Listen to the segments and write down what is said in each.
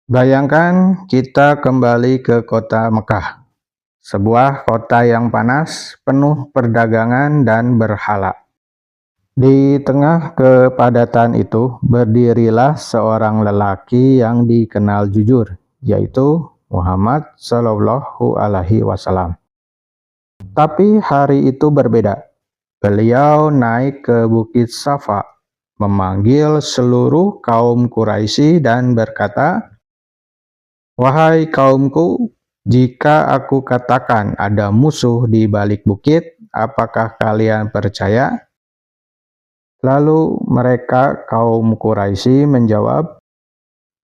Bayangkan kita kembali ke kota Mekah, sebuah kota yang panas, penuh perdagangan dan berhala. Di tengah kepadatan itu berdirilah seorang lelaki yang dikenal jujur, yaitu Muhammad Shallallahu Alaihi Wasallam. Tapi hari itu berbeda. Beliau naik ke Bukit Safa, memanggil seluruh kaum Quraisy dan berkata, "Wahai kaumku, jika aku katakan ada musuh di balik bukit, apakah kalian percaya?" Lalu mereka kaum Quraisy menjawab,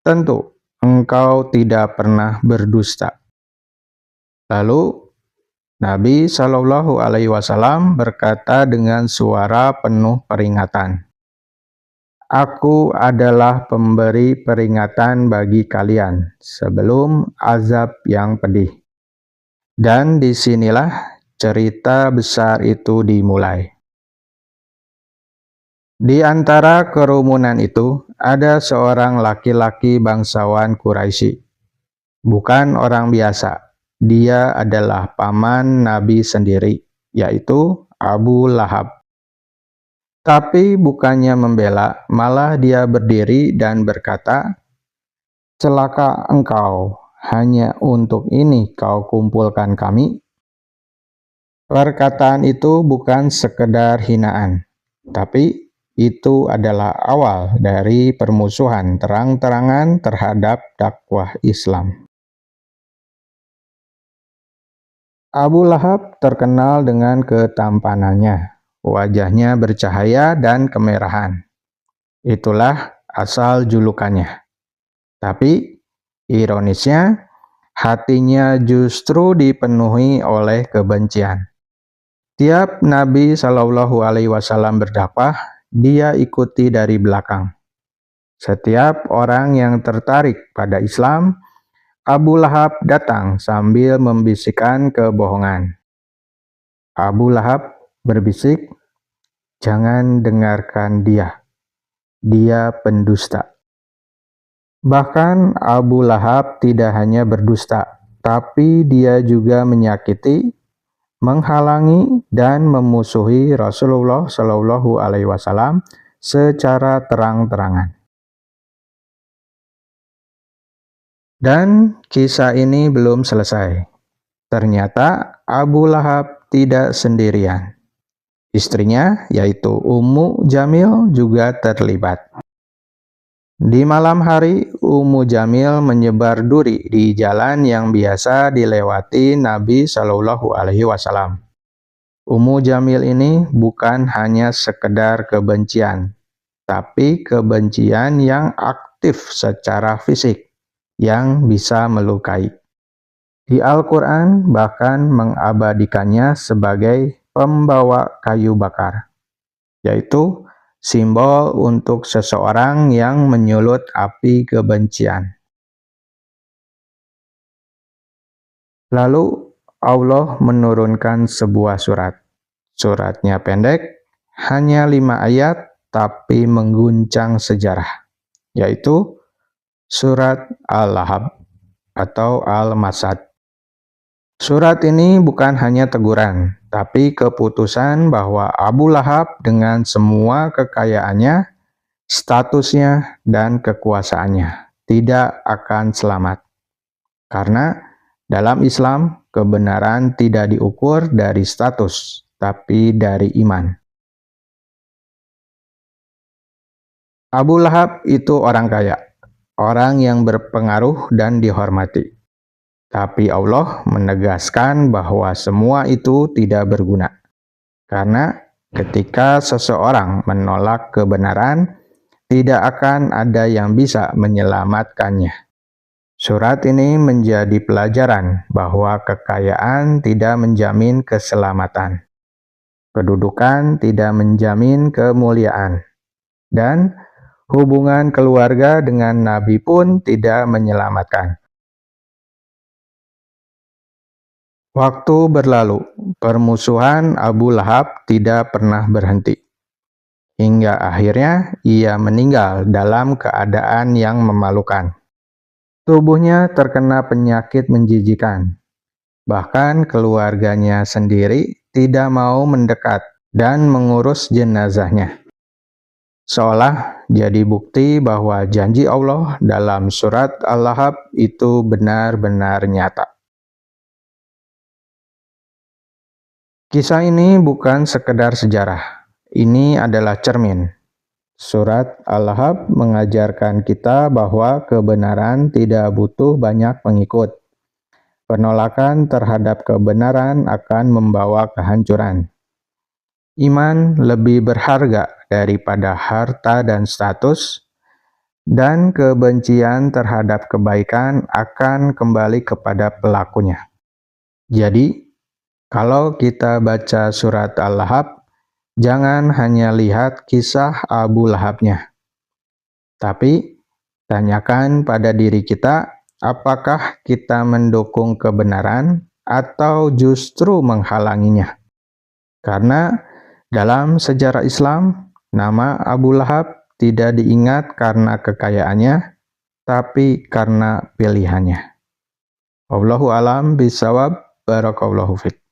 "Tentu, engkau tidak pernah berdusta." Lalu Nabi Shallallahu Alaihi Wasallam berkata dengan suara penuh peringatan, "Aku adalah pemberi peringatan bagi kalian sebelum azab yang pedih." Dan disinilah cerita besar itu dimulai. Di antara kerumunan itu ada seorang laki-laki bangsawan Quraisy, bukan orang biasa. Dia adalah paman Nabi sendiri, yaitu Abu Lahab. Tapi bukannya membela, malah dia berdiri dan berkata, "Celaka engkau, hanya untuk ini kau kumpulkan kami?" Perkataan itu bukan sekedar hinaan, tapi itu adalah awal dari permusuhan terang-terangan terhadap dakwah Islam. Abu Lahab terkenal dengan ketampanannya, wajahnya bercahaya dan kemerahan. Itulah asal julukannya. Tapi, ironisnya, hatinya justru dipenuhi oleh kebencian. Tiap Nabi Shallallahu Alaihi Wasallam berdakwah, dia ikuti dari belakang. Setiap orang yang tertarik pada Islam, Abu Lahab datang sambil membisikkan kebohongan. Abu Lahab berbisik, "Jangan dengarkan dia. Dia pendusta." Bahkan Abu Lahab tidak hanya berdusta, tapi dia juga menyakiti, menghalangi, dan memusuhi Rasulullah Shallallahu Alaihi Wasallam secara terang-terangan. Dan kisah ini belum selesai. Ternyata Abu Lahab tidak sendirian. Istrinya, yaitu Ummu Jamil, juga terlibat. Di malam hari, Ummu Jamil menyebar duri di jalan yang biasa dilewati Nabi Shallallahu Alaihi Wasallam. Ummu Jamil ini bukan hanya sekedar kebencian, tapi kebencian yang aktif secara fisik, yang bisa melukai. Di Al-Quran bahkan mengabadikannya sebagai pembawa kayu bakar, yaitu simbol untuk seseorang yang menyulut api kebencian. Lalu Allah menurunkan sebuah surat. Suratnya pendek, hanya 5 ayat, tapi mengguncang sejarah, yaitu Surat Al-Lahab atau Al-Masad. Surat ini bukan hanya teguran, tapi keputusan bahwa Abu Lahab dengan semua kekayaannya, statusnya, dan kekuasaannya tidak akan selamat. Karena dalam Islam, kebenaran tidak diukur dari status, tapi dari iman. Abu Lahab itu orang kaya, orang yang berpengaruh dan dihormati. Tapi Allah menegaskan bahwa semua itu tidak berguna. Karena ketika seseorang menolak kebenaran, tidak akan ada yang bisa menyelamatkannya. Surat ini menjadi pelajaran bahwa kekayaan tidak menjamin keselamatan. Kedudukan tidak menjamin kemuliaan. Dan hubungan keluarga dengan Nabi pun tidak menyelamatkan. Waktu berlalu, permusuhan Abu Lahab tidak pernah berhenti. Hingga akhirnya ia meninggal dalam keadaan yang memalukan. Tubuhnya terkena penyakit menjijikan. Bahkan keluarganya sendiri tidak mau mendekat dan mengurus jenazahnya. Seolah jadi bukti bahwa janji Allah dalam surat Al-Lahab itu benar-benar nyata. Kisah ini bukan sekedar sejarah, ini adalah cermin. Surat Al-Lahab mengajarkan kita bahwa kebenaran tidak butuh banyak pengikut. Penolakan terhadap kebenaran akan membawa kehancuran. Iman lebih berharga daripada harta dan status, dan kebencian terhadap kebaikan akan kembali kepada pelakunya. Jadi, kalau kita baca surat Al-Lahab, jangan hanya lihat kisah Abu Lahabnya, tapi tanyakan pada diri kita, apakah kita mendukung kebenaran atau justru menghalanginya? Karena dalam sejarah Islam, nama Abu Lahab tidak diingat karena kekayaannya, tapi karena pilihannya. Wallahu a'lam bishawab. Barakallahu fiik.